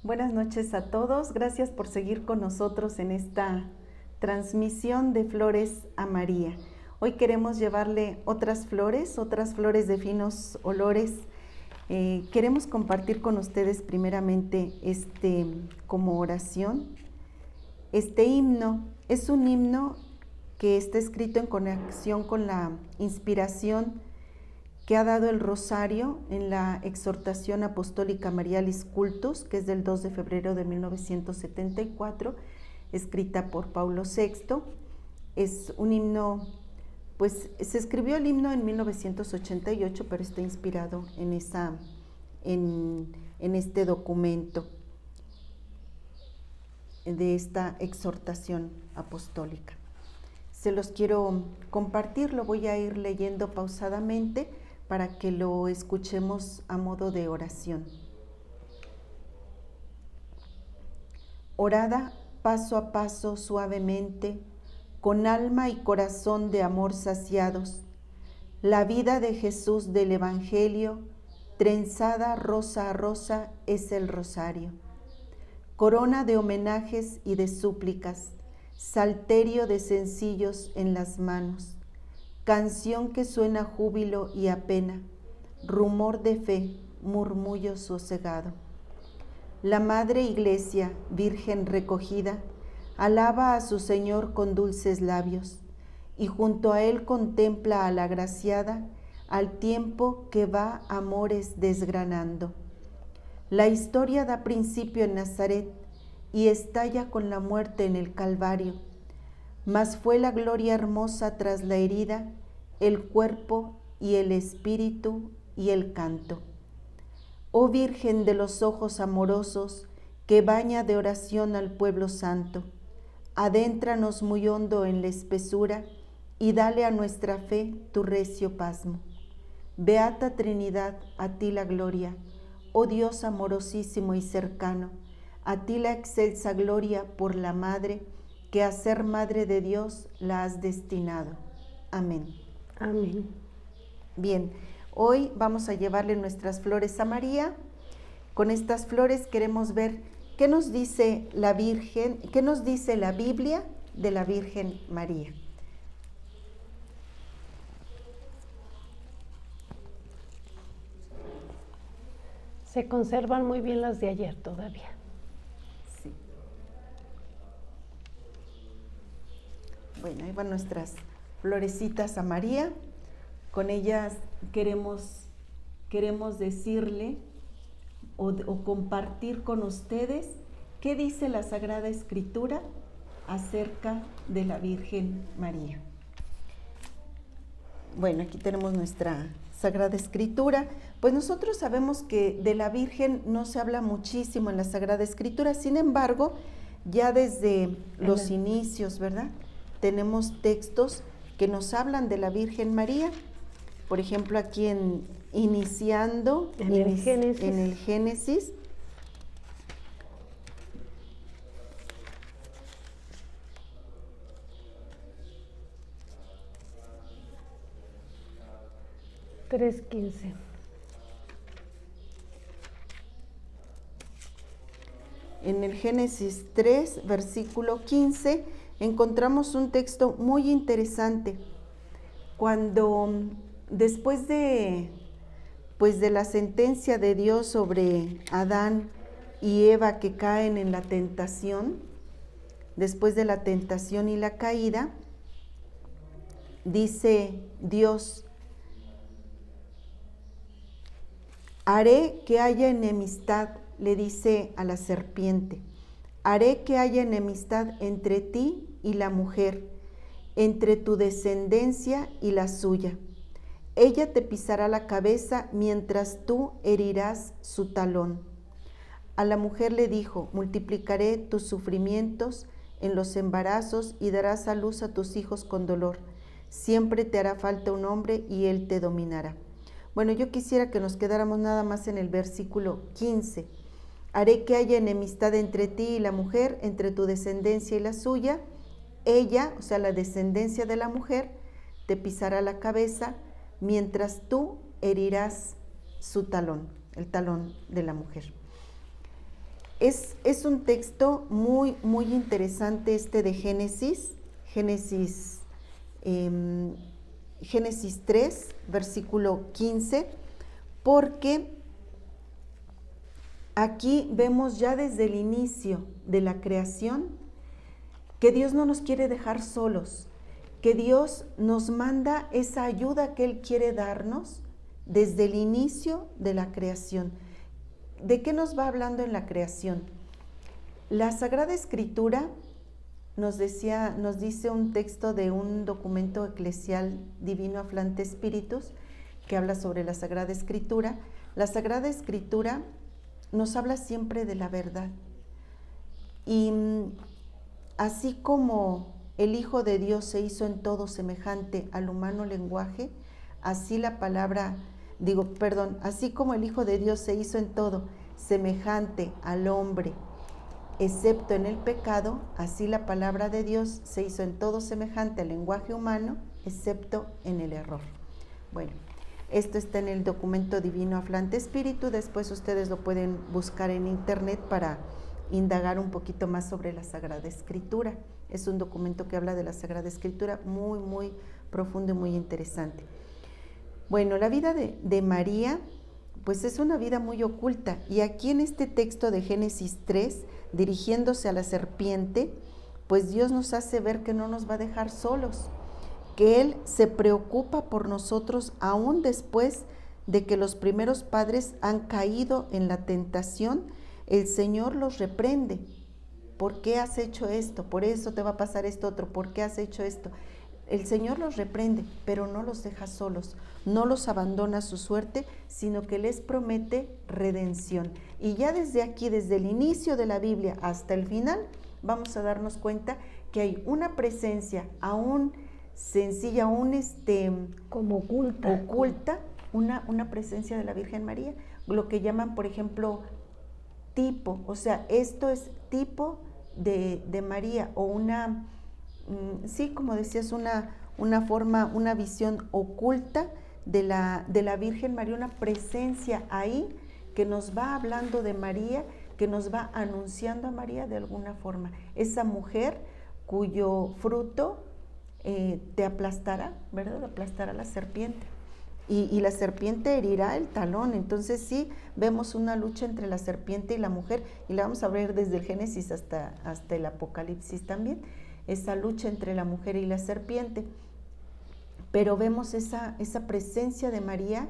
Buenas noches a todos. Gracias por seguir con nosotros en esta transmisión de Flores a María. Hoy queremos llevarle otras flores de finos olores. Queremos compartir con ustedes primeramente como oración. Este himno es un himno que está escrito en conexión con la inspiración que ha dado el Rosario en la exhortación apostólica Marialis Cultus, que es del 2 de febrero de 1974, escrita por Paulo VI. Es un himno, pues se escribió el himno en 1988, pero está inspirado en este documento de esta exhortación apostólica. Se los quiero compartir, lo voy a ir leyendo pausadamente para que lo escuchemos a modo de oración. Orada paso a paso suavemente, con alma y corazón de amor saciados, la vida de Jesús del Evangelio, trenzada rosa a rosa, es el rosario. Corona de homenajes y de súplicas, salterio de sencillos en las manos, canción que suena júbilo y a pena, rumor de fe, murmullo sosegado. La Madre Iglesia, Virgen recogida, alaba a su Señor con dulces labios, y junto a Él contempla a la agraciada, al tiempo que va amores desgranando. La historia da principio en Nazaret y estalla con la muerte en el Calvario, mas fue la gloria hermosa tras la herida, el cuerpo y el espíritu y el canto. Oh Virgen de los ojos amorosos, que baña de oración al pueblo santo, adéntranos muy hondo en la espesura y dale a nuestra fe tu recio pasmo. Beata Trinidad, a ti la gloria, oh Dios amorosísimo y cercano, a ti la excelsa gloria por la Madre, que a ser Madre de Dios la has destinado. Amén. Amén. Bien, hoy vamos a llevarle nuestras flores a María. Con estas flores queremos ver qué nos dice la Virgen, qué nos dice la Biblia de la Virgen María. Se conservan muy bien las de ayer todavía. Sí. Bueno, ahí van nuestras florecitas a María. Con ellas queremos decirle o compartir con ustedes qué dice la Sagrada Escritura acerca de la Virgen María. Bueno, aquí tenemos nuestra Sagrada Escritura. Pues nosotros sabemos que de la Virgen no se habla muchísimo en la Sagrada Escritura, sin embargo, ya desde los inicios, ¿verdad? Tenemos textos que nos hablan de la Virgen María. Por ejemplo, aquí iniciando en el Génesis. (3:15). En el Génesis 3, versículo 15, encontramos un texto muy interesante. Cuando después de la sentencia de Dios sobre Adán y Eva que caen en la tentación, después de la tentación y la caída, dice Dios: haré que haya enemistad, le dice a la serpiente, haré que haya enemistad entre ti y la mujer, entre tu descendencia y la suya. Ella te pisará la cabeza mientras tú herirás su talón. A la mujer le dijo: multiplicaré tus sufrimientos en los embarazos y darás a luz a tus hijos con dolor. Siempre te hará falta un hombre y él te dominará. Bueno, yo quisiera que nos quedáramos nada más en el versículo 15. Haré que haya enemistad entre ti y la mujer, entre tu descendencia y la suya. Ella, o sea, la descendencia de la mujer, te pisará la cabeza, mientras tú herirás su talón, el talón de la mujer. Es un texto muy, muy interesante este de Génesis, Génesis 3, versículo 15, porque aquí vemos ya desde el inicio de la creación que Dios no nos quiere dejar solos, que Dios nos manda esa ayuda que Él quiere darnos desde el inicio de la creación. ¿De qué nos va hablando en la creación? La Sagrada Escritura nos dice un texto de un documento eclesial divino Aflante Spiritus que habla sobre la Sagrada Escritura. La Sagrada Escritura nos habla siempre de la verdad. Y así como el Hijo de Dios se hizo en todo semejante al humano lenguaje, así así como el Hijo de Dios se hizo en todo semejante al hombre, excepto en el pecado, así la palabra de Dios se hizo en todo semejante al lenguaje humano, excepto en el error. Bueno, esto está en el documento divino Aflante Spiritus. Después ustedes lo pueden buscar en internet para indagar un poquito más sobre la Sagrada Escritura. Es un documento que habla de la Sagrada Escritura muy, muy profundo y muy interesante. Bueno, la vida de María, pues es una vida muy oculta. Y aquí en este texto de Génesis 3, dirigiéndose a la serpiente, pues Dios nos hace ver que no nos va a dejar solos, que Él se preocupa por nosotros aún después de que los primeros padres han caído en la tentación. El Señor los reprende. ¿Por qué has hecho esto? Por eso te va a pasar esto otro. ¿Por qué has hecho esto? El Señor los reprende, pero no los deja solos, no los abandona a su suerte, sino que les promete redención. Y ya desde aquí, desde el inicio de la Biblia hasta el final, vamos a darnos cuenta que hay una presencia aún sencilla, aún como oculta, una presencia de la Virgen María, lo que llaman, por ejemplo, tipo, o sea, esto es tipo de María, o sí, como decías, una forma, una visión oculta de la Virgen María, una presencia ahí que nos va hablando de María, que nos va anunciando a María de alguna forma. Esa mujer cuyo fruto te aplastará, ¿verdad? Aplastará la serpiente. Y la serpiente herirá el talón. Entonces sí, vemos una lucha entre la serpiente y la mujer, y la vamos a ver desde el Génesis hasta el Apocalipsis también, esa lucha entre la mujer y la serpiente. Pero vemos esa presencia de María,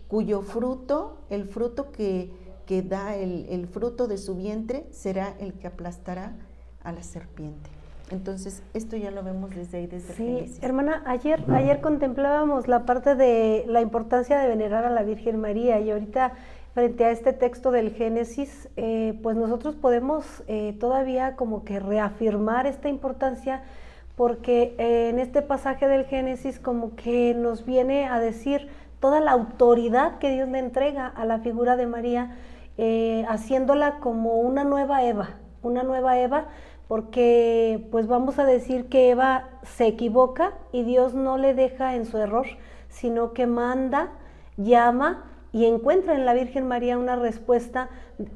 cuyo fruto, el fruto que da el fruto de su vientre, será el que aplastará a la serpiente. Entonces, esto ya lo vemos desde ahí, desde Génesis. Sí, hermana, ayer contemplábamos la parte de la importancia de venerar a la Virgen María, y ahorita frente a este texto del Génesis, pues nosotros podemos todavía como que reafirmar esta importancia, porque en este pasaje del Génesis como que nos viene a decir toda la autoridad que Dios le entrega a la figura de María, haciéndola como una nueva Eva, porque pues vamos a decir que Eva se equivoca y Dios no le deja en su error, sino que manda, llama y encuentra en la Virgen María una respuesta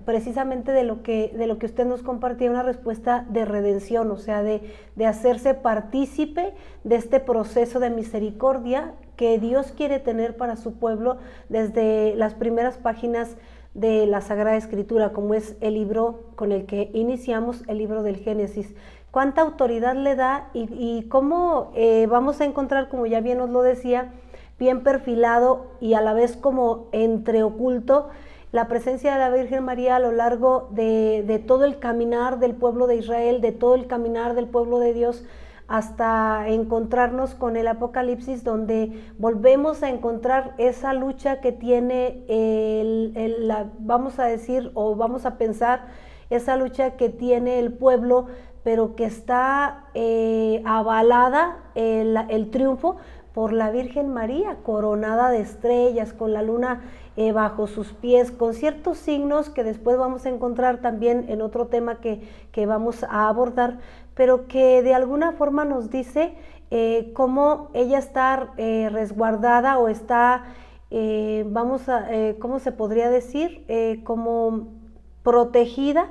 precisamente de lo que usted nos compartía, una respuesta de redención, o sea, de hacerse partícipe de este proceso de misericordia que Dios quiere tener para su pueblo desde las primeras páginas de la Sagrada Escritura, como es el libro con el que iniciamos, el libro del Génesis. Cuánta autoridad le da y cómo vamos a encontrar, como ya bien nos lo decía, bien perfilado y a la vez como entreoculto, la presencia de la Virgen María a lo largo de todo el caminar del pueblo de Israel, de todo el caminar del pueblo de Dios, hasta encontrarnos con el Apocalipsis, donde volvemos a encontrar esa lucha que tiene vamos a decir, o vamos a pensar, esa lucha que tiene el pueblo, pero que está avalada el triunfo por la Virgen María, coronada de estrellas, con la luna bajo sus pies, con ciertos signos que después vamos a encontrar también en otro tema que vamos a abordar, pero que de alguna forma nos dice cómo ella está resguardada o está, ¿cómo se podría decir? Como protegida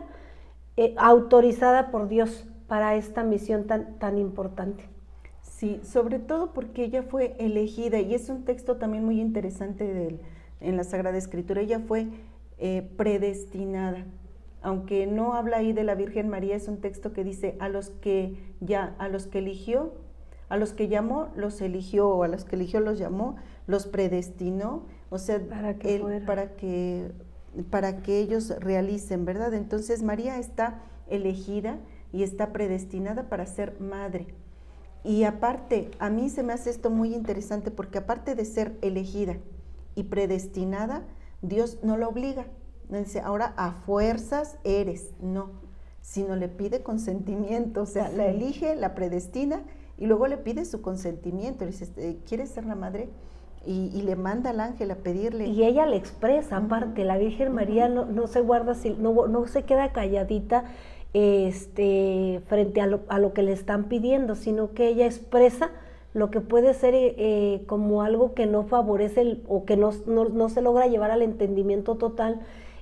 autorizada por Dios para esta misión tan importante. Sí, sobre todo porque ella fue elegida, y es un texto también muy interesante en la Sagrada Escritura. Ella fue predestinada, aunque no habla ahí de la Virgen María. Es un texto que dice a los que eligió, a los que llamó los eligió, o a los que eligió los llamó, los predestinó, o sea, para que ellos realicen, ¿verdad? Entonces María está elegida y está predestinada para ser madre. Y aparte, a mí se me hace esto muy interesante, porque aparte de ser elegida y predestinada, Dios no la obliga. No dice, ahora a fuerzas eres, no, sino le pide consentimiento. O sea, la elige, la predestina, y luego le pide su consentimiento. Le dice, ¿quieres ser la madre? Y le manda al ángel a pedirle. Y ella le expresa, aparte, la Virgen María no se guarda, no se queda calladita frente a lo que le están pidiendo, sino que ella expresa lo que puede ser como algo que no favorece o que no se logra llevar al entendimiento total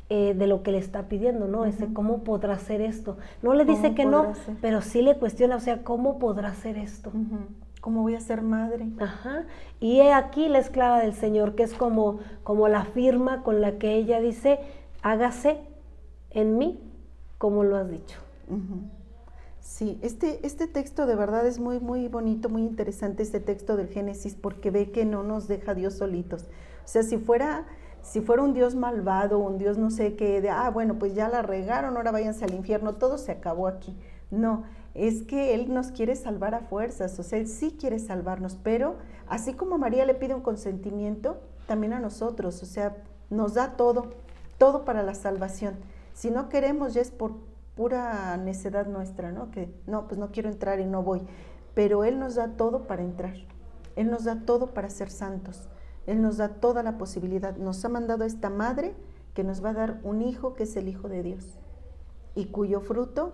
de lo que le está pidiendo, ¿no? ¿Cómo podrá hacer esto? No le dice que no, pero sí le cuestiona, o sea, ¿cómo podrá hacer esto? ¿Cómo voy a ser madre? Ajá. Y he aquí la esclava del Señor, que es como la firma con la que ella dice, hágase en mí como lo has dicho. Sí, este texto de verdad es muy, muy bonito, muy interesante, este texto del Génesis, porque ve que no nos deja Dios solitos. O sea, si fuera un Dios malvado, un Dios no sé qué, bueno, pues ya la regaron, ahora váyanse al infierno, todo se acabó aquí. No, es que Él nos quiere salvar a fuerzas, o sea, Él sí quiere salvarnos, pero así como María le pide un consentimiento, también a nosotros, o sea, nos da todo para la salvación. Si no queremos, ya es por pura necedad nuestra, ¿no? Que no, pues no quiero entrar y no voy, pero Él nos da todo para entrar, Él nos da todo para ser santos, Él nos da toda la posibilidad, nos ha mandado a esta madre que nos va a dar un hijo que es el Hijo de Dios, y cuyo fruto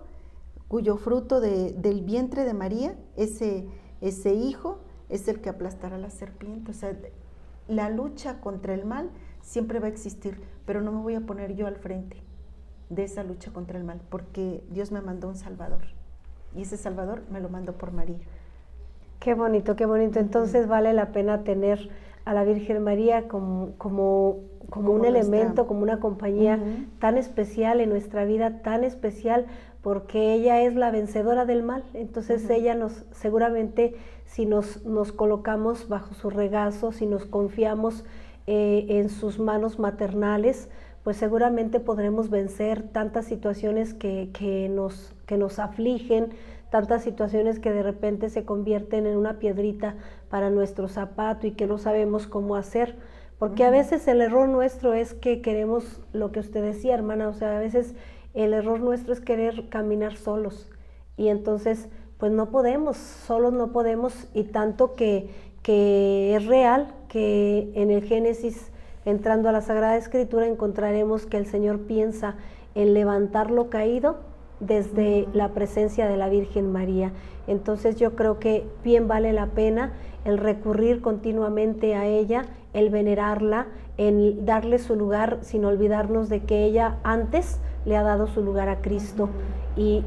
del vientre de María, ese hijo es el que aplastará a la serpiente. O sea, la lucha contra el mal siempre va a existir, pero no me voy a poner yo al frente de esa lucha contra el mal, porque Dios me mandó un Salvador, y ese Salvador me lo mandó por María. Qué bonito, qué bonito. Entonces vale la pena tener a la Virgen María como un elemento, como una compañía tan especial en nuestra vida, tan especial, porque ella es la vencedora del mal. Entonces ella seguramente si nos colocamos bajo su regazo, si nos confiamos en sus manos maternales, pues seguramente podremos vencer tantas situaciones que nos afligen, tantas situaciones que de repente se convierten en una piedrita para nuestro zapato y que no sabemos cómo hacer, porque a veces el error nuestro es que queremos lo que usted decía, hermana, o sea, a veces el error nuestro es querer caminar solos, y entonces pues no podemos, solos no podemos, y tanto que es real que en el Génesis, entrando a la Sagrada Escritura, encontraremos que el Señor piensa en levantar lo caído desde la presencia de la Virgen María. Entonces yo creo que bien vale la pena el recurrir continuamente a ella, el venerarla, en darle su lugar, sin olvidarnos de que ella antes le ha dado su lugar a Cristo, y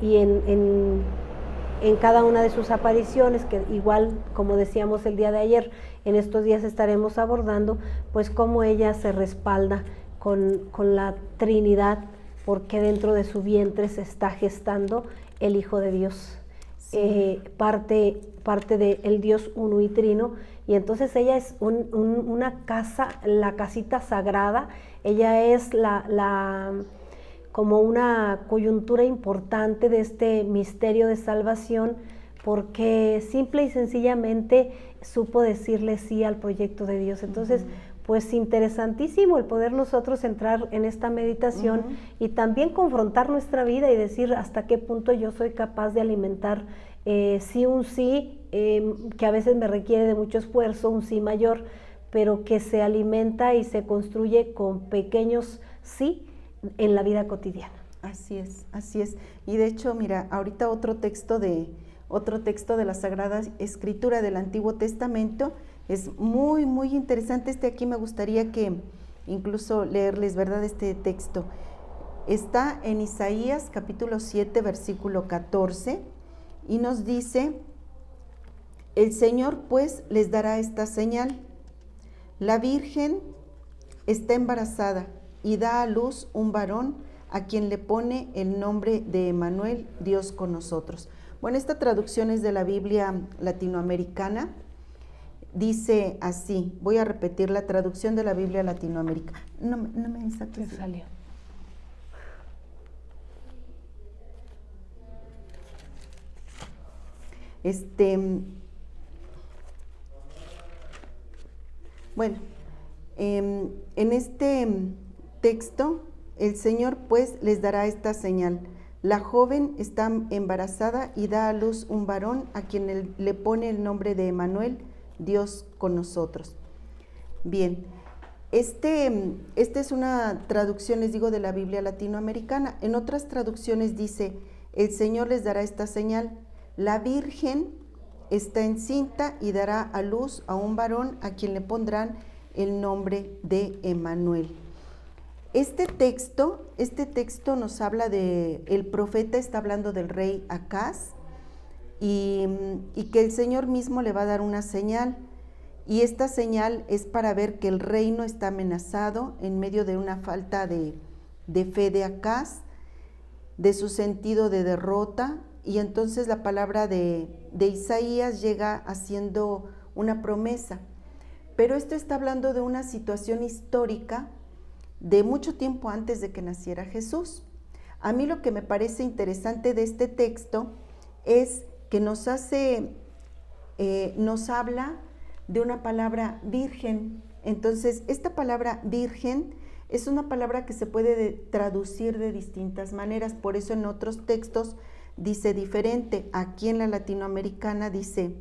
en cada una de sus apariciones, que igual, como decíamos el día de ayer, en estos días estaremos abordando, pues cómo ella se respalda con la Trinidad, porque dentro de su vientre se está gestando el Hijo de Dios, parte del Dios uno y trino, y entonces ella es una casa, la casita sagrada, ella es como una coyuntura importante de este misterio de salvación, porque simple y sencillamente supo decirle sí al proyecto de Dios. Entonces, pues interesantísimo el poder nosotros entrar en esta meditación y también confrontar nuestra vida y decir hasta qué punto yo soy capaz de alimentar un sí, que a veces me requiere de mucho esfuerzo, un sí mayor, pero que se alimenta y se construye con pequeños sí en la vida cotidiana. Así es, así es. Y de hecho, mira, ahorita otro texto de la Sagrada Escritura del Antiguo Testamento es muy, muy interesante. Aquí me gustaría que incluso leerles, ¿verdad?, este texto. Está en Isaías capítulo 7, versículo 14, y nos dice: el Señor pues les dará esta señal: la Virgen está embarazada y da a luz un varón, a quien le pone el nombre de Emmanuel, Dios con nosotros. Bueno, esta traducción es de la Biblia latinoamericana. Dice así, voy a repetir la traducción de la Biblia latinoamericana. No me saques. Se salió. Bueno, en este texto, el Señor pues les dará esta señal: la joven está embarazada y da a luz un varón, a quien le pone el nombre de Emmanuel, Dios con nosotros. Bien, esta es una traducción, les digo, de la Biblia latinoamericana. En otras traducciones dice: el Señor les dará esta señal: la Virgen está encinta y dará a luz a un varón, a quien le pondrán el nombre de Emmanuel. Este texto nos habla el profeta está hablando del rey Acaz, y que el Señor mismo le va a dar una señal, y esta señal es para ver que el reino está amenazado en medio de una falta de fe de Acaz, de su sentido de derrota. Y entonces la palabra de Isaías llega haciendo una promesa. Pero esto está hablando de una situación histórica de mucho tiempo antes de que naciera Jesús. A mí lo que me parece interesante de este texto es que nos habla de una palabra virgen. Entonces, esta palabra virgen es una palabra que se puede traducir de distintas maneras. Por eso en otros textos dice diferente. Aquí en la latinoamericana dice: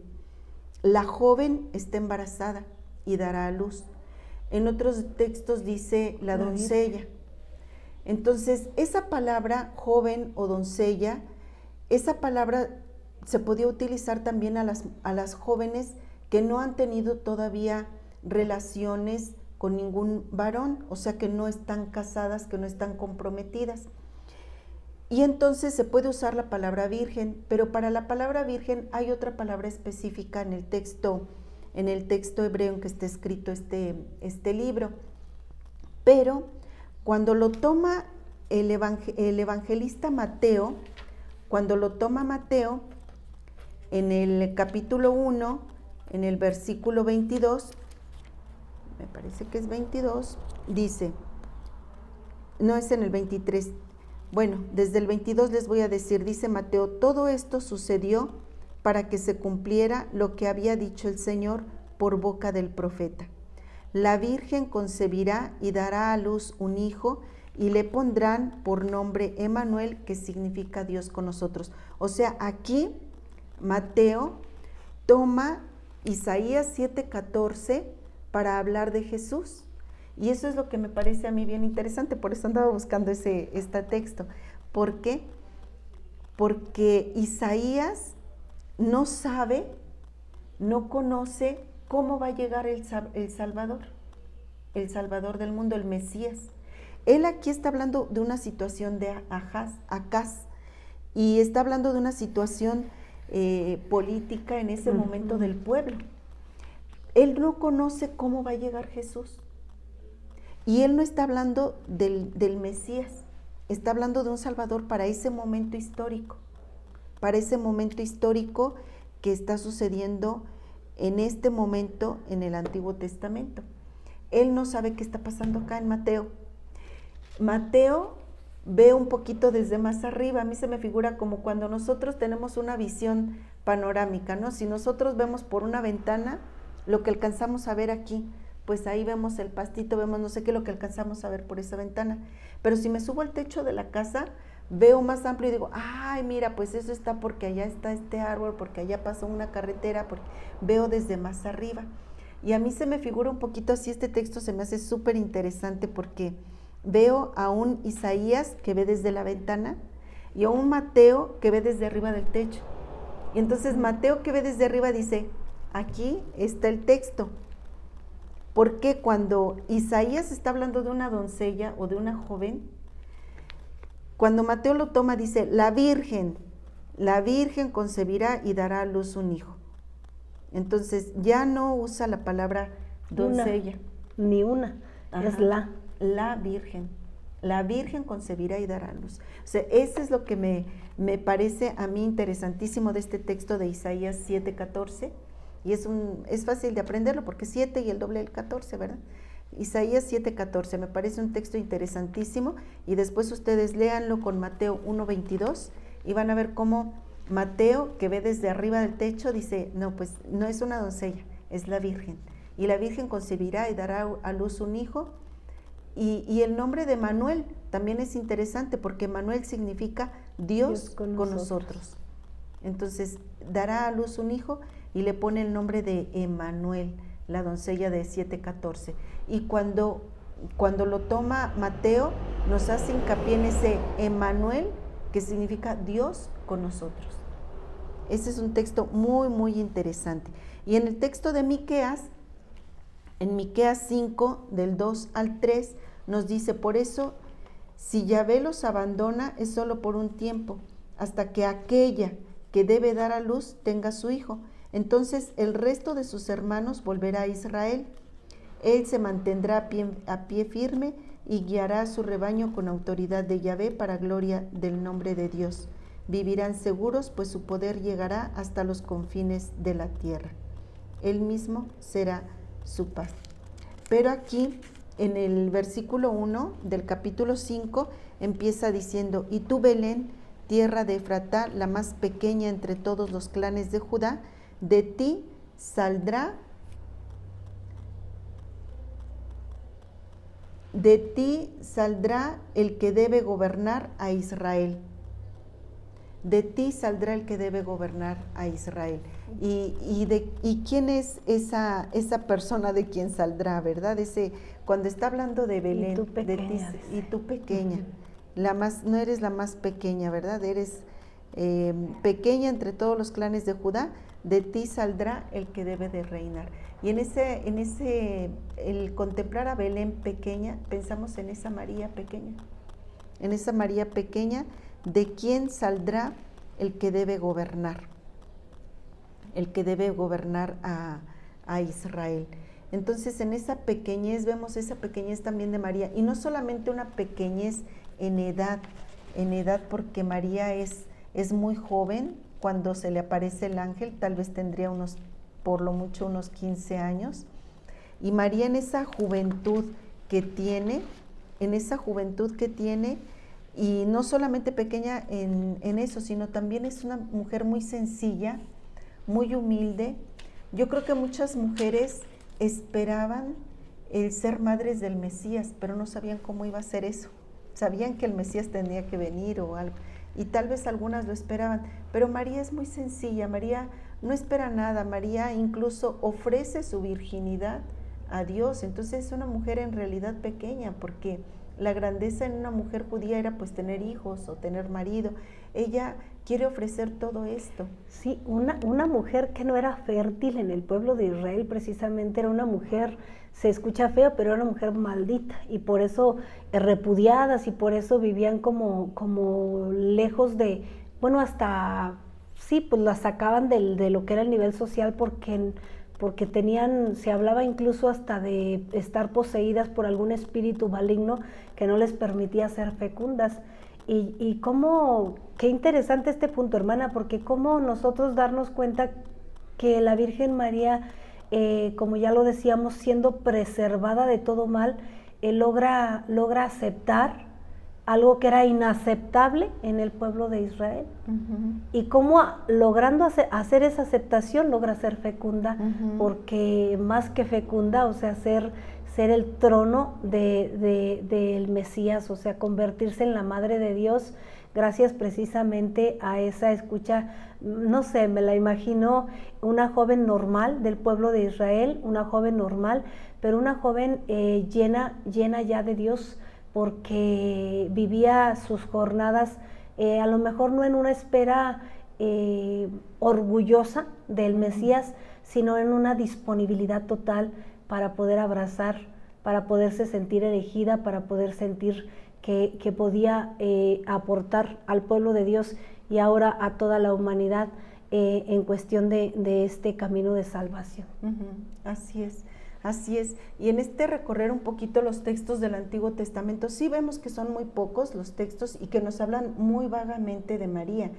la joven está embarazada y dará a luz. En otros textos dice la doncella. Entonces, esa palabra joven o doncella, esa palabra se podía utilizar también a las jóvenes que no han tenido todavía relaciones con ningún varón, o sea, que no están casadas, que no están comprometidas. Y entonces se puede usar la palabra virgen, pero para la palabra virgen hay otra palabra específica en el texto hebreo en que está escrito este libro. Pero cuando lo toma el evangelista Mateo, en el capítulo 1, en el versículo 22, me parece que es 22, dice, no es en el 23, bueno, desde el 22 les voy a decir, dice Mateo: todo esto sucedió para que se cumpliera lo que había dicho el Señor por boca del profeta: la Virgen concebirá y dará a luz un hijo, y le pondrán por nombre Emmanuel, que significa Dios con nosotros. O sea, aquí Mateo toma Isaías 7:14 para hablar de Jesús. Y eso es lo que me parece a mí bien interesante, por eso andaba buscando este texto. ¿Por qué? Porque Isaías no sabe, no conoce cómo va a llegar el Salvador del mundo, el Mesías. Él aquí está hablando de una situación de Acaz, y está hablando de una situación política en ese momento del pueblo. Él no conoce cómo va a llegar Jesús. Y él no está hablando del Mesías, está hablando de un Salvador para ese momento histórico que está sucediendo en este momento en el Antiguo Testamento. Él no sabe qué está pasando acá en Mateo. Mateo ve un poquito desde más arriba. A mí se me figura como cuando nosotros tenemos una visión panorámica, ¿no? Si nosotros vemos por una ventana lo que alcanzamos a ver aquí, pues ahí vemos el pastito, vemos no sé qué, lo que alcanzamos a ver por esa ventana. Pero si me subo al techo de la casa, veo más amplio y digo: ay, mira, pues eso está porque allá está este árbol, porque allá pasó una carretera, porque veo desde más arriba. Y a mí se me figura un poquito así, este texto se me hace súper interesante, porque veo a un Isaías que ve desde la ventana y a un Mateo que ve desde arriba del techo. Y entonces Mateo, que ve desde arriba, dice: aquí está el texto. Porque cuando Isaías está hablando de una doncella o de una joven, cuando Mateo lo toma, dice, la Virgen concebirá y dará a luz un hijo. Entonces, ya no usa la palabra doncella. Ni una, es la. La Virgen concebirá y dará a luz. O sea, eso es lo que me parece a mí interesantísimo de este texto de Isaías 7:14, y es fácil de aprenderlo porque 7 y el doble del 14, ¿verdad? Isaías 7:14, me parece un texto interesantísimo, y después ustedes léanlo con Mateo 1:22 y van a ver cómo Mateo, que ve desde arriba del techo, dice, no, pues no es una doncella, es la Virgen, y la Virgen concebirá y dará a luz un hijo. Y el nombre de Manuel también es interesante porque Manuel significa Dios con nosotros. Entonces dará a luz un hijo y le pone el nombre de Emanuel, la doncella de 7:14. Y cuando lo toma Mateo, nos hace hincapié en ese Emanuel, que significa Dios con nosotros. Ese es un texto muy, muy interesante. Y en el texto de Miqueas, en Miqueas 5, del 2 al 3, nos dice, por eso, si Yahvé los abandona, es solo por un tiempo, hasta que aquella que debe dar a luz tenga su hijo. Entonces el resto de sus hermanos volverá a Israel. Él se mantendrá a pie firme y guiará a su rebaño con autoridad de Yahvé para gloria del nombre de Dios. Vivirán seguros, pues su poder llegará hasta los confines de la tierra. Él mismo será su paz. Pero aquí en el versículo 1 del capítulo 5 empieza diciendo, y tú, Belén, tierra de Efratá, la más pequeña entre todos los clanes de Judá, de ti saldrá el que debe gobernar a Israel. De ti saldrá el que debe gobernar a Israel. ¿Y quién es esa persona de quien saldrá, verdad? Cuando está hablando de Belén, y tú pequeña, no eres la más pequeña, ¿verdad? Eres pequeña entre todos los clanes de Judá, de ti saldrá el que debe de reinar. Y el contemplar a Belén pequeña, pensamos en esa María pequeña, de quién saldrá el que debe gobernar, a Israel. Entonces en esa pequeñez vemos esa pequeñez también de María, y no solamente una pequeñez en edad porque María es muy joven cuando se le aparece el ángel, tal vez tendría por lo mucho unos 15 años, y María en esa juventud que tiene, y no solamente pequeña en eso, sino también es una mujer muy sencilla, muy humilde. Yo creo que muchas mujeres esperaban el ser madres del Mesías, pero no sabían cómo iba a ser eso. Sabían que el Mesías tenía que venir o algo, y tal vez algunas lo esperaban, pero María es muy sencilla. María no espera nada. María incluso ofrece su virginidad a Dios. Entonces es una mujer en realidad pequeña, porque la grandeza en una mujer judía era pues tener hijos o tener marido. Ella quiere ofrecer todo esto. Sí, una mujer que no era fértil en el pueblo de Israel, precisamente era una mujer, se escucha feo, pero era una mujer maldita, y por eso repudiadas, y por eso vivían como lejos de, bueno, hasta, sí, pues las sacaban de lo que era el nivel social, porque se hablaba incluso hasta de estar poseídas por algún espíritu maligno que no les permitía ser fecundas. Y qué interesante este punto, hermana, porque cómo nosotros darnos cuenta que la Virgen María, como ya lo decíamos, siendo preservada de todo mal, logra aceptar algo que era inaceptable en el pueblo de Israel. Y cómo logrando hacer esa aceptación logra ser fecunda, porque más que fecunda, o sea, ser el trono del Mesías, o sea, convertirse en la madre de Dios, gracias precisamente a esa escucha. No sé, me la imagino una joven normal del pueblo de Israel, una joven normal, pero una joven llena ya de Dios, porque vivía sus jornadas a lo mejor no en una espera orgullosa del Mesías, sino en una disponibilidad total para poder abrazar, para poderse sentir elegida, para poder sentir que podía aportar al pueblo de Dios y ahora a toda la humanidad en cuestión de este camino de salvación. Así es. Así es, y en este recorrer un poquito los textos del Antiguo Testamento, sí vemos que son muy pocos los textos y que nos hablan muy vagamente de María,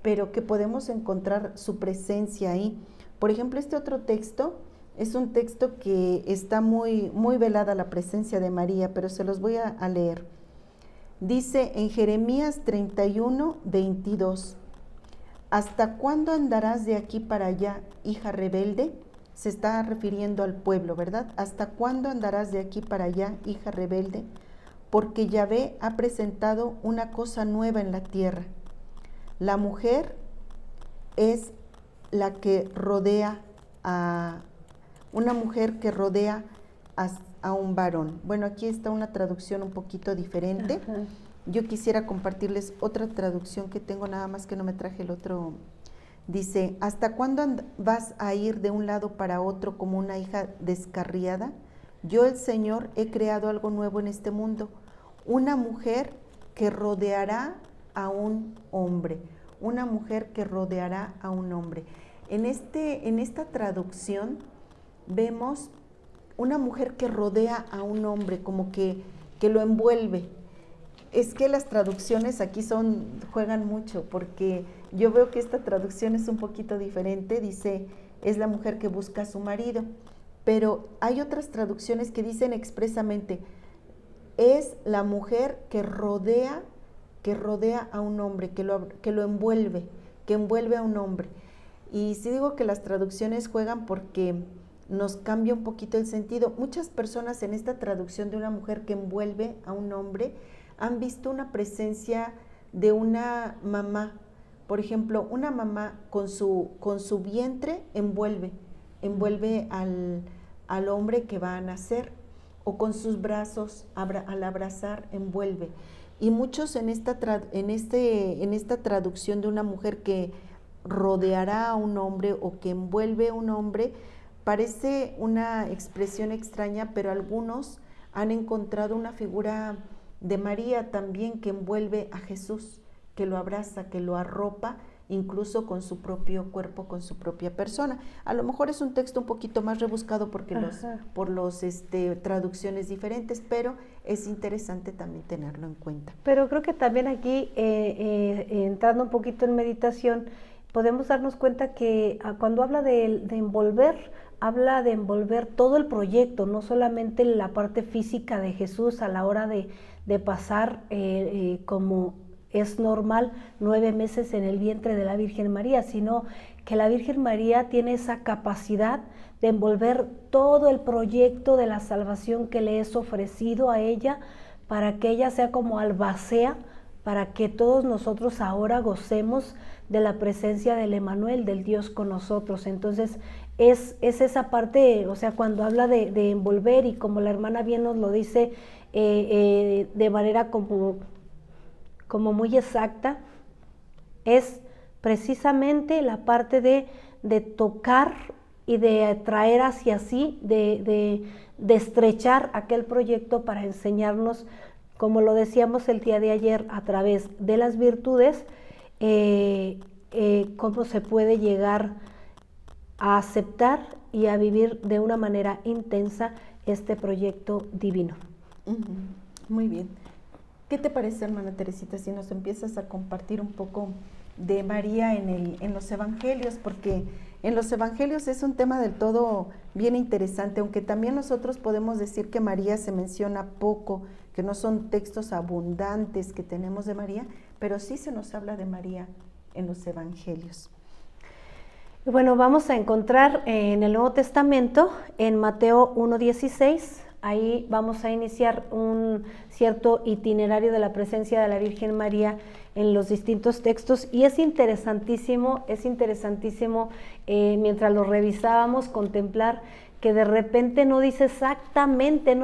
pero que podemos encontrar su presencia ahí. Por ejemplo, este otro texto es un texto que está muy velada la presencia de María, pero se los voy a leer. Dice en Jeremías 31, 22, ¿hasta cuándo andarás de aquí para allá, hija rebelde? Se está refiriendo al pueblo, ¿verdad? ¿Hasta cuándo andarás de aquí para allá, hija rebelde? Porque Yahvé ha presentado una cosa nueva en la tierra. La mujer es la que rodea una mujer que rodea a un varón. Bueno, aquí está una traducción un poquito diferente. Ajá. Yo quisiera compartirles otra traducción que tengo, nada más que no me traje el otro. Dice, ¿hasta cuándo vas a ir de un lado para otro como una hija descarriada? Yo, el Señor, he creado algo nuevo en este mundo, una mujer que rodeará a un hombre, una mujer que rodeará a un hombre. En esta traducción vemos una mujer que rodea a un hombre, como que lo envuelve. Es que las traducciones aquí juegan mucho, porque yo veo que esta traducción es un poquito diferente, dice, es la mujer que busca a su marido, pero hay otras traducciones que dicen expresamente, es la mujer que rodea a un hombre, que lo envuelve, que envuelve a un hombre. Y sí digo que las traducciones juegan porque nos cambia un poquito el sentido. Muchas personas en esta traducción de una mujer que envuelve a un hombre han visto una presencia de una mamá. Por ejemplo, una mamá con su vientre envuelve al hombre que va a nacer, o con sus brazos al abrazar envuelve. Y muchos en esta traducción de una mujer que rodeará a un hombre o que envuelve a un hombre, parece una expresión extraña, pero algunos han encontrado una figura de María también que envuelve a Jesús, que lo abraza, que lo arropa, incluso con su propio cuerpo, con su propia persona. A lo mejor es un texto un poquito más rebuscado porque por los traducciones diferentes, pero es interesante también tenerlo en cuenta. Pero creo que también aquí, entrando un poquito en meditación, podemos darnos cuenta que cuando habla de envolver, habla de envolver todo el proyecto, no solamente la parte física de Jesús a la hora de pasar como es normal 9 meses en el vientre de la Virgen María, sino que la Virgen María tiene esa capacidad de envolver todo el proyecto de la salvación que le es ofrecido a ella, para que ella sea como albacea, para que todos nosotros ahora gocemos de la presencia del Emmanuel, del Dios con nosotros. Entonces es esa parte, o sea, cuando habla de envolver, y como la hermana bien nos lo dice de manera como muy exacta, es precisamente la parte de tocar y de traer hacia sí, de estrechar aquel proyecto para enseñarnos, como lo decíamos el día de ayer, a través de las virtudes, cómo se puede llegar a aceptar y a vivir de una manera intensa este proyecto divino. Muy bien. ¿Qué te parece, hermana Teresita, si nos empiezas a compartir un poco de María en los evangelios? Porque en los evangelios es un tema del todo bien interesante, aunque también nosotros podemos decir que María se menciona poco, que no son textos abundantes que tenemos de María, pero sí se nos habla de María en los evangelios. Bueno, vamos a encontrar en el Nuevo Testamento, en Mateo 1:16, ahí vamos a iniciar un cierto itinerario de la presencia de la Virgen María en los distintos textos, y es interesantísimo mientras lo revisábamos, contemplar que de repente no dice exactamente,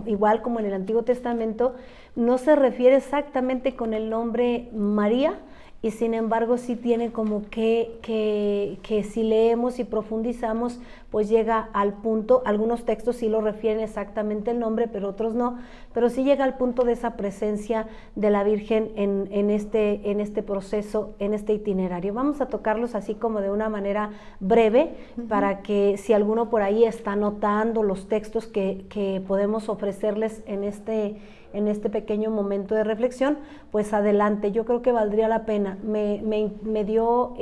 igual como en el Antiguo Testamento, no se refiere exactamente con el nombre María y sin embargo sí tiene como que si leemos y profundizamos, pues llega al punto, algunos textos sí lo refieren exactamente el nombre, pero otros no, pero sí llega al punto de esa presencia de la Virgen en este proceso, en este itinerario. Vamos a tocarlos así como de una manera breve, para que si alguno por ahí está anotando los textos que podemos ofrecerles en este pequeño momento de reflexión, pues adelante. Yo creo que valdría la pena. Me dio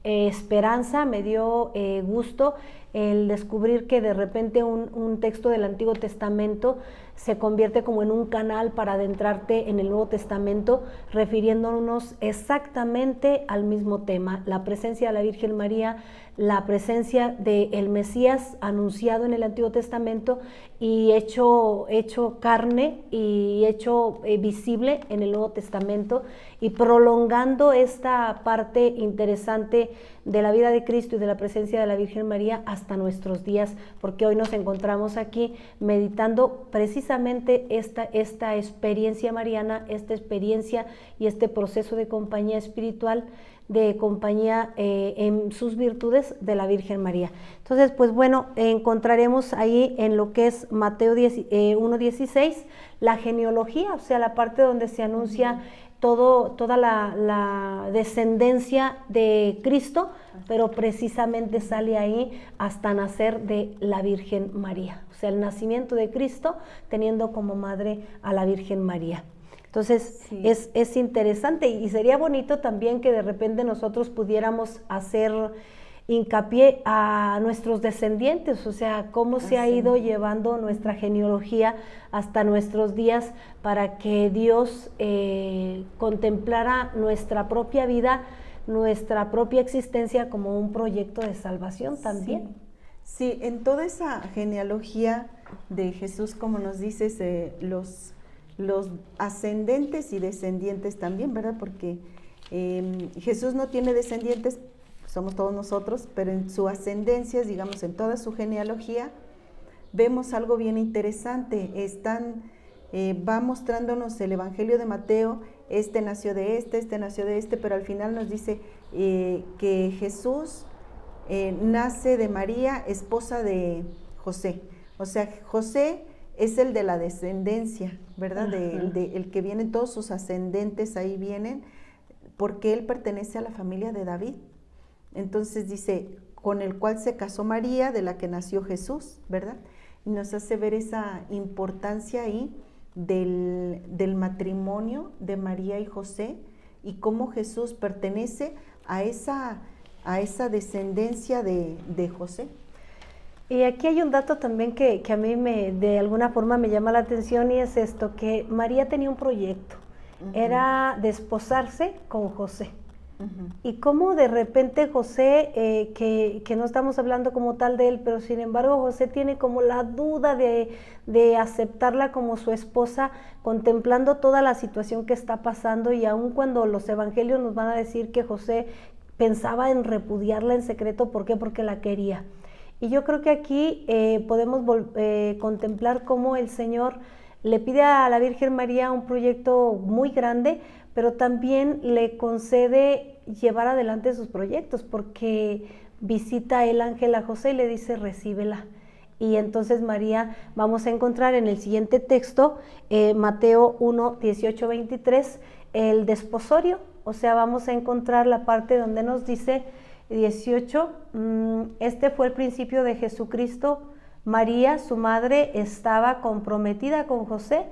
esperanza, me dio gusto el descubrir que de repente un texto del Antiguo Testamento se convierte como en un canal para adentrarte en el Nuevo Testamento, refiriéndonos exactamente al mismo tema, la presencia de la Virgen María, la presencia del Mesías anunciado en el Antiguo Testamento y hecho carne y hecho visible en el Nuevo Testamento, y prolongando esta parte interesante de la vida de Cristo y de la presencia de la Virgen María hasta nuestros días, porque hoy nos encontramos aquí meditando precisamente esta experiencia mariana, esta experiencia y este proceso de compañía espiritual, de compañía en sus virtudes de la Virgen María. Entonces, pues bueno, encontraremos ahí en lo que es Mateo 1:16 la genealogía, o sea, la parte donde se anuncia toda la descendencia de Cristo, pero precisamente sale ahí hasta nacer de la Virgen María, o sea, el nacimiento de Cristo teniendo como madre a la Virgen María. Entonces, sí, es interesante, y sería bonito también que de repente nosotros pudiéramos hacer hincapié a nuestros descendientes, o sea, cómo se ha ido llevando nuestra genealogía hasta nuestros días, para que Dios contemplara nuestra propia vida, nuestra propia existencia como un proyecto de salvación también. Sí, en toda esa genealogía de Jesús, como nos dices, los ascendentes y descendientes también, ¿verdad? Porque Jesús no tiene descendientes, somos todos nosotros, pero en su ascendencia, digamos, en toda su genealogía, vemos algo bien interesante. Va mostrándonos el Evangelio de Mateo, este nació de este nació de este, pero al final nos dice que Jesús nace de María, esposa de José. O sea, José es el de la descendencia, ¿verdad? El que vienen, todos sus ascendentes ahí vienen, porque él pertenece a la familia de David. Entonces dice, con el cual se casó María, de la que nació Jesús, ¿verdad? Y nos hace ver esa importancia ahí del matrimonio de María y José, y cómo Jesús pertenece a esa descendencia de José. Y aquí hay un dato también que a mí de alguna forma me llama la atención, y es esto, que María tenía un proyecto, era desposarse con José. Y cómo de repente José, que no estamos hablando como tal de él, pero sin embargo José tiene como la duda de aceptarla como su esposa, contemplando toda la situación que está pasando, y aun cuando los evangelios nos van a decir que José pensaba en repudiarla en secreto. ¿Por qué? Porque la quería. Y yo creo que aquí podemos contemplar cómo el Señor le pide a la Virgen María un proyecto muy grande, pero también le concede llevar adelante sus proyectos, porque visita el ángel a José y le dice, recíbela. Y entonces María, vamos a encontrar en el siguiente texto, Mateo 1:18-23, el desposorio. O sea, vamos a encontrar la parte donde nos dice 18, este fue el principio de Jesucristo. María, su madre, estaba comprometida con José,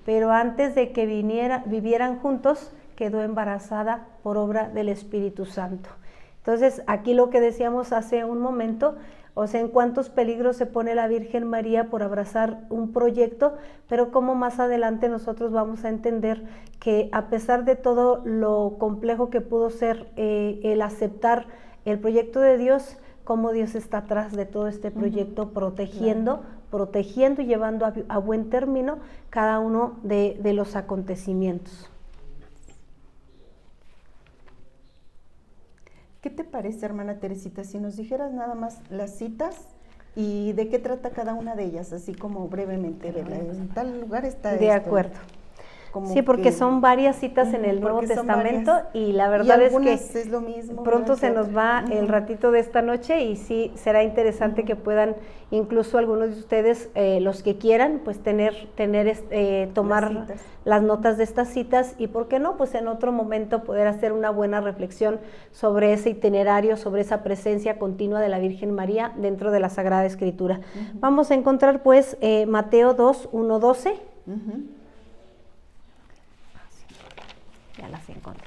pero antes de que vivieran juntos, quedó embarazada por obra del Espíritu Santo. Entonces, aquí lo que decíamos hace un momento, o sea, en cuántos peligros se pone la Virgen María por abrazar un proyecto, pero como más adelante nosotros vamos a entender que a pesar de todo lo complejo que pudo ser el aceptar el proyecto de Dios, cómo Dios está atrás de todo este proyecto, protegiendo y llevando a buen término cada uno de los acontecimientos. ¿Qué te parece, hermana Teresita, si nos dijeras nada más las citas y de qué trata cada una de ellas, así como brevemente, ¿verdad? En tal lugar está de acuerdo. como sí, porque que, son varias citas en el Nuevo porque son Testamento varias, y la y verdad es que algunas es lo mismo, pronto ¿verdad? se nos va el ratito de esta noche y sí será interesante que puedan incluso algunos de ustedes, los que quieran, pues tomar Las citas. las notas de estas citas y por qué no, pues en otro momento poder hacer una buena reflexión sobre ese itinerario, sobre esa presencia continua de la Virgen María dentro de la Sagrada Escritura. Vamos a encontrar pues Mateo 2, 1, 12. Ya las encontré.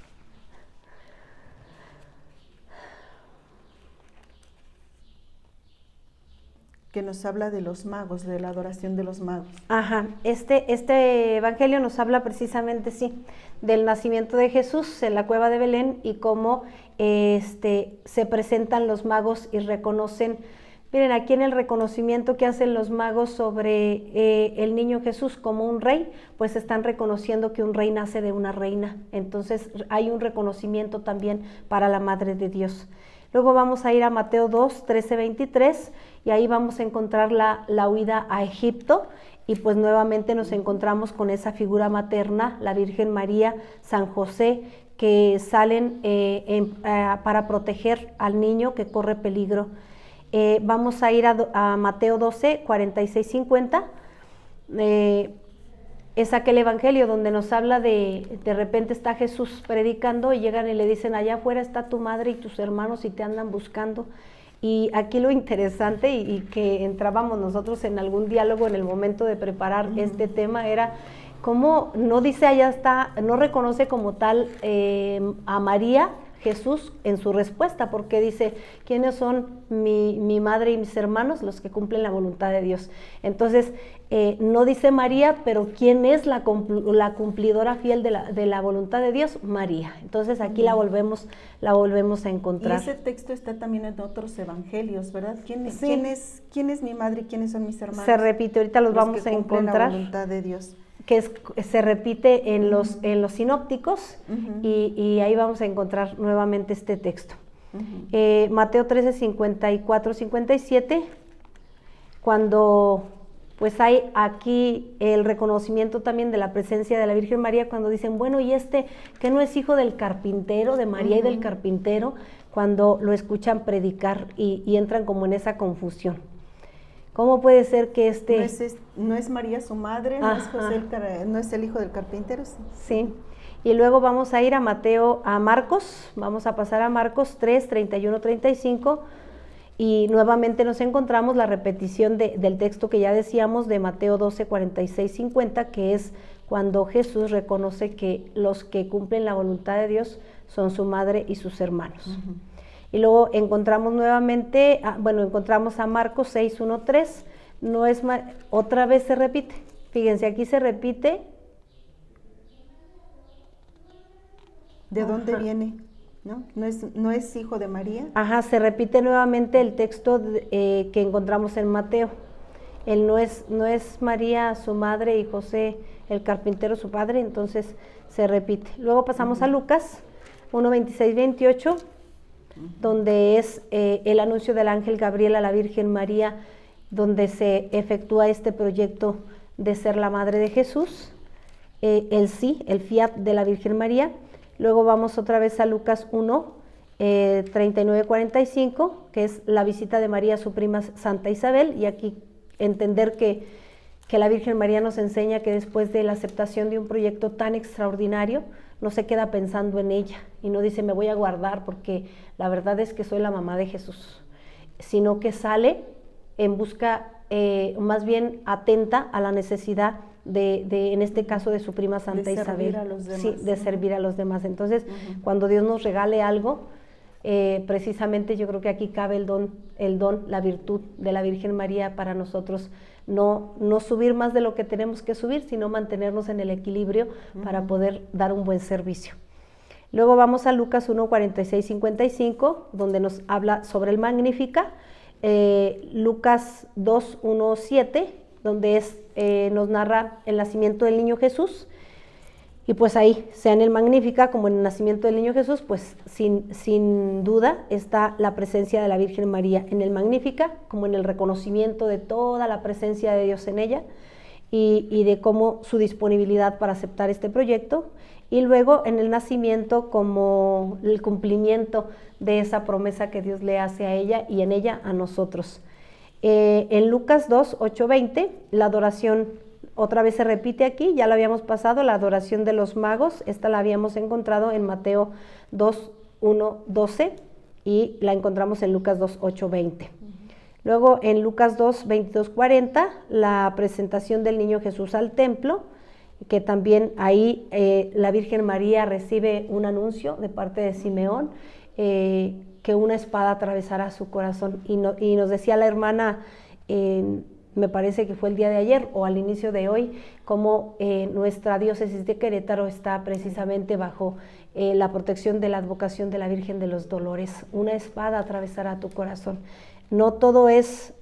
Que nos habla de los magos, de la adoración de los magos. Ajá, este evangelio nos habla precisamente, sí, del nacimiento de Jesús en la cueva de Belén y cómo se presentan los magos y reconocen. Miren, aquí en el reconocimiento que hacen los magos sobre el niño Jesús como un rey, pues están reconociendo que un rey nace de una reina. Entonces hay un reconocimiento también para la Madre de Dios. Luego vamos a ir a Mateo 2, 13, 23 y ahí vamos a encontrar la huida a Egipto y pues nuevamente nos encontramos con esa figura materna, la Virgen María, San José, que salen para proteger al niño que corre peligro. Vamos a ir a Mateo 12, 46, 50. Es aquel evangelio donde nos habla de repente está Jesús predicando y llegan y le dicen, allá afuera está tu madre y tus hermanos y te andan buscando. Y aquí lo interesante y que entrábamos nosotros en algún diálogo en el momento de preparar este tema era cómo no dice allá está, no reconoce como tal a María, Jesús en su respuesta, porque dice, ¿quiénes son mi madre y mis hermanos? Los que cumplen la voluntad de Dios. Entonces, no dice María, pero ¿quién es la cumplidora fiel de la voluntad de Dios? María. Entonces aquí la volvemos a encontrar. Y ese texto está también en otros evangelios, ¿verdad? ¿Quién Sí. ¿Quién es mi madre y quiénes son mis hermanos? Se repite, ahorita los vamos que a cumplen encontrar. la voluntad de Dios. Que se repite en los sinópticos y ahí vamos a encontrar nuevamente este texto. Mateo 13, 54, 57, cuando pues hay aquí el reconocimiento también de la presencia de la Virgen María, cuando dicen, bueno, y que no es hijo del carpintero, de María y del carpintero, cuando lo escuchan predicar y entran como en esa confusión. ¿Cómo puede ser que no es María su madre, no es José no es el hijo del carpintero? Sí. Sí. Y luego vamos a ir a Marcos, vamos a pasar a Marcos 3, 31, 35 y nuevamente nos encontramos la repetición del texto que ya decíamos de Mateo 12, 46, 50, que es cuando Jesús reconoce que los que cumplen la voluntad de Dios son su madre y sus hermanos. Y luego encontramos nuevamente, encontramos a Marcos 6, 1, 3, otra vez se repite, fíjense, aquí se repite. ¿De dónde viene? ¿No es hijo de María? Ajá, se repite nuevamente el texto que encontramos en Mateo. Él no es María su madre y José el carpintero su padre, entonces se repite. Luego pasamos a Lucas 1, 26, 28, donde es el anuncio del ángel Gabriel a la Virgen María, donde se efectúa este proyecto de ser la madre de Jesús, el fiat de la Virgen María. Luego vamos otra vez a Lucas 1, 39, 45, que es la visita de María a su prima Santa Isabel, y aquí entender que la Virgen María nos enseña que después de la aceptación de un proyecto tan extraordinario, no se queda pensando en ella y no dice me voy a guardar porque la verdad es que soy la mamá de Jesús, sino que sale en busca, más bien atenta a la necesidad en este caso de su prima Santa Isabel, sí, de servir a los demás. Entonces, cuando Dios nos regale algo, precisamente yo creo que aquí cabe el don, la virtud de la Virgen María para nosotros, no subir más de lo que tenemos que subir, sino mantenernos en el equilibrio para poder dar un buen servicio. Luego vamos a Lucas 1, 46, 55, donde nos habla sobre el Magnífica, Lucas 2, 1, 7, donde nos narra el nacimiento del niño Jesús, y pues ahí, sea en el Magnífica como en el nacimiento del niño Jesús, pues sin duda está la presencia de la Virgen María en el Magnífica, como en el reconocimiento de toda la presencia de Dios en ella, y de cómo su disponibilidad para aceptar este proyecto, y luego en el nacimiento como el cumplimiento de esa promesa que Dios le hace a ella y en ella a nosotros. En Lucas 2, 8, 20, la adoración otra vez se repite aquí, ya la habíamos pasado, la adoración de los magos, esta la habíamos encontrado en Mateo 2, 1, 12 y la encontramos en Lucas 2, 8, 20. Luego en Lucas 2, 22, 40, la presentación del niño Jesús al templo, que también ahí la Virgen María recibe un anuncio de parte de Simeón, que una espada atravesará su corazón. Y nos decía la hermana, me parece que fue el día de ayer o al inicio de hoy, cómo nuestra diócesis de Querétaro está precisamente bajo la protección de la advocación de la Virgen de los Dolores. Una espada atravesará tu corazón. No todo es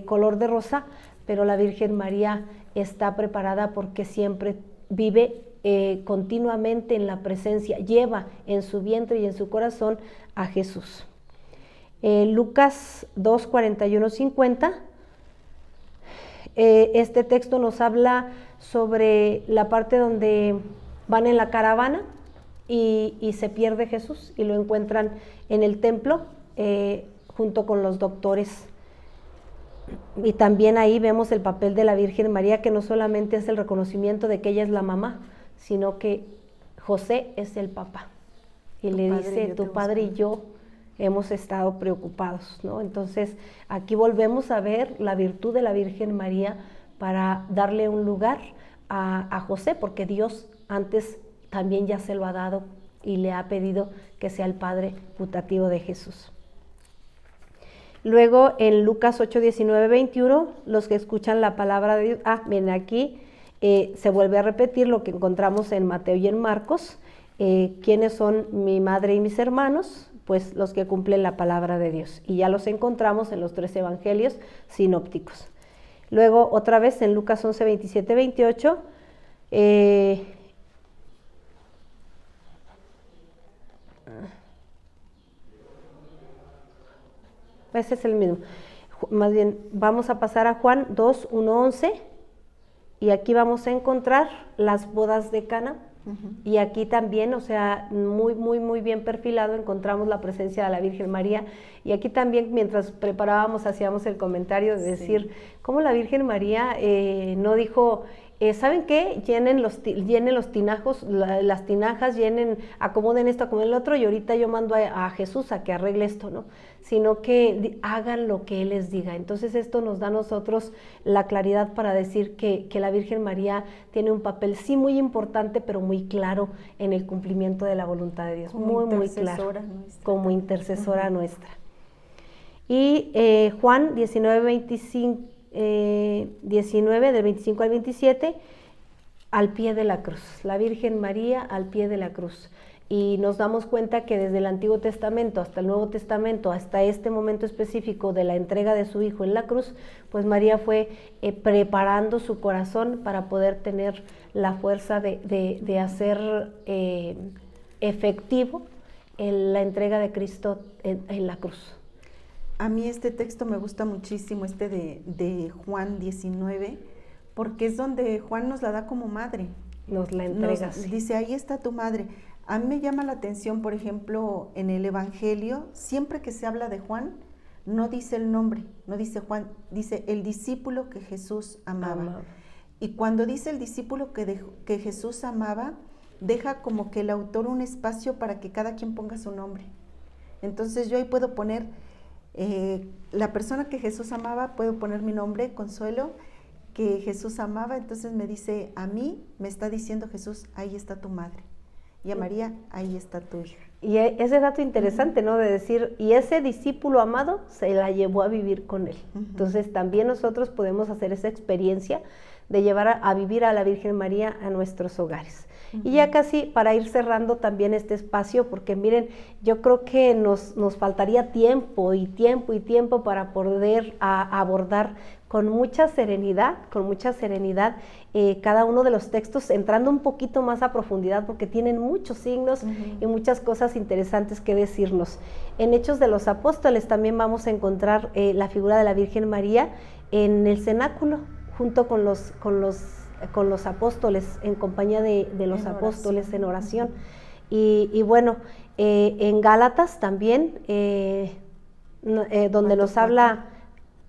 color de rosa, pero la Virgen María está preparada porque siempre vive continuamente en la presencia, lleva en su vientre y en su corazón a Jesús. Lucas 2, 41, 50, este texto nos habla sobre la parte donde van en la caravana y se pierde Jesús y lo encuentran en el templo junto con los doctores. Y también ahí vemos el papel de la Virgen María, que no solamente es el reconocimiento de que ella es la mamá, sino que José es el papá. Y le dice, tu padre y yo hemos estado preocupados, ¿no? Entonces, aquí volvemos a ver la virtud de la Virgen María para darle un lugar a José, porque Dios antes también ya se lo ha dado y le ha pedido que sea el padre putativo de Jesús. Luego en Lucas 8, 19, 21, los que escuchan la palabra de Dios, miren aquí se vuelve a repetir lo que encontramos en Mateo y en Marcos. ¿Quiénes son mi madre y mis hermanos? Pues los que cumplen la palabra de Dios. Y ya los encontramos en los 3 evangelios sinópticos. Luego otra vez en Lucas 11, 27, 28, ese es el mismo. Más bien, vamos a pasar a Juan 2, 1, 11, y aquí vamos a encontrar las bodas de Cana. Y aquí también, o sea, muy bien perfilado, encontramos la presencia de la Virgen María. Y aquí también, mientras preparábamos, hacíamos el comentario de decir, cómo la Virgen María no dijo, ¿saben qué? Llenen los tinajos, las tinajas, acomoden esto, acomoden el otro, y ahorita yo mando a Jesús a que arregle esto, ¿no? Sino que hagan lo que Él les diga. Entonces esto nos da a nosotros la claridad para decir que la Virgen María tiene un papel sí muy importante, pero muy claro en el cumplimiento de la voluntad de Dios. Muy claro, como intercesora nuestra. Y Juan 19, 25, 19, del 25 al 27, al pie de la cruz, la Virgen María al pie de la cruz. Y nos damos cuenta que desde el Antiguo Testamento hasta el Nuevo Testamento, hasta este momento específico de la entrega de su Hijo en la cruz, pues María fue preparando su corazón para poder tener la fuerza de hacer efectivo la entrega de Cristo en la cruz. A mí este texto me gusta muchísimo, de Juan 19, porque es donde Juan nos la da como madre. Nos la entrega. Dice, ahí está tu madre. A mí me llama la atención, por ejemplo, en el Evangelio, siempre que se habla de Juan, no dice el nombre, no dice Juan, dice el discípulo que Jesús amaba. Y cuando dice el discípulo que Jesús amaba, deja como que el autor un espacio para que cada quien ponga su nombre. Entonces yo ahí puedo poner la persona que Jesús amaba, puedo poner mi nombre, Consuelo, que Jesús amaba. Entonces me dice, a mí me está diciendo Jesús, ahí está tu madre. Y a María, ahí está tu hija. Y ese dato interesante, ¿no? De decir, y ese discípulo amado se la llevó a vivir con él. Entonces también nosotros podemos hacer esa experiencia de llevar a vivir a la Virgen María a nuestros hogares. Y ya casi para ir cerrando también este espacio, porque miren, yo creo que nos faltaría tiempo para poder abordar con mucha serenidad cada uno de los textos, entrando un poquito más a profundidad, porque tienen muchos signos y muchas cosas interesantes que decirnos. En Hechos de los Apóstoles también vamos a encontrar la figura de la Virgen María en el cenáculo, junto con los apóstoles, en compañía de los apóstoles en oración. Y bueno, en Gálatas también, donde nos habla,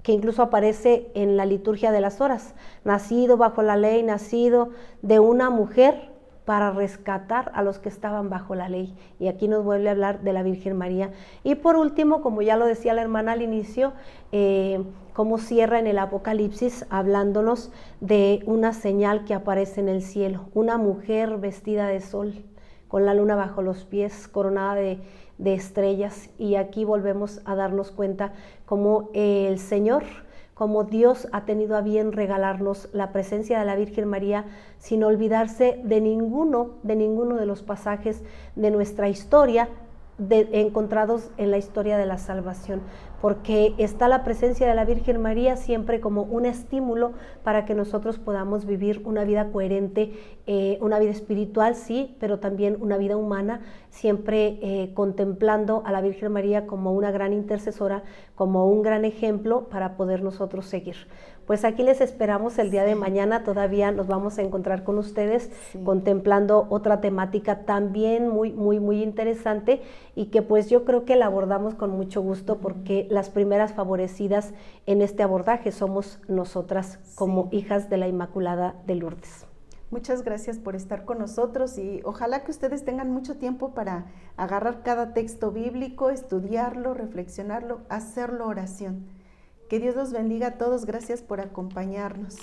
que incluso aparece en la liturgia de las horas, nacido bajo la ley, nacido de una mujer para rescatar a los que estaban bajo la ley. Y aquí nos vuelve a hablar de la Virgen María. Y por último, como ya lo decía la hermana al inicio, cómo cierra en el Apocalipsis hablándonos de una señal que aparece en el cielo, una mujer vestida de sol, con la luna bajo los pies, coronada de estrellas. Y aquí volvemos a darnos cuenta cómo el Señor, como Dios ha tenido a bien regalarnos la presencia de la Virgen María sin olvidarse de ninguno de los pasajes de nuestra historia encontrados en la historia de la salvación, porque está la presencia de la Virgen María siempre como un estímulo para que nosotros podamos vivir una vida coherente, una vida espiritual, sí, pero también una vida humana, siempre contemplando a la Virgen María como una gran intercesora, como un gran ejemplo para poder nosotros seguir. Pues aquí les esperamos el día de mañana, todavía nos vamos a encontrar con ustedes contemplando otra temática también muy interesante, y que pues yo creo que la abordamos con mucho gusto, porque las primeras favorecidas en este abordaje somos nosotras como hijas de la Inmaculada de Lourdes. Muchas gracias por estar con nosotros, y ojalá que ustedes tengan mucho tiempo para agarrar cada texto bíblico, estudiarlo, reflexionarlo, hacerlo oración. Que Dios los bendiga a todos. Gracias por acompañarnos.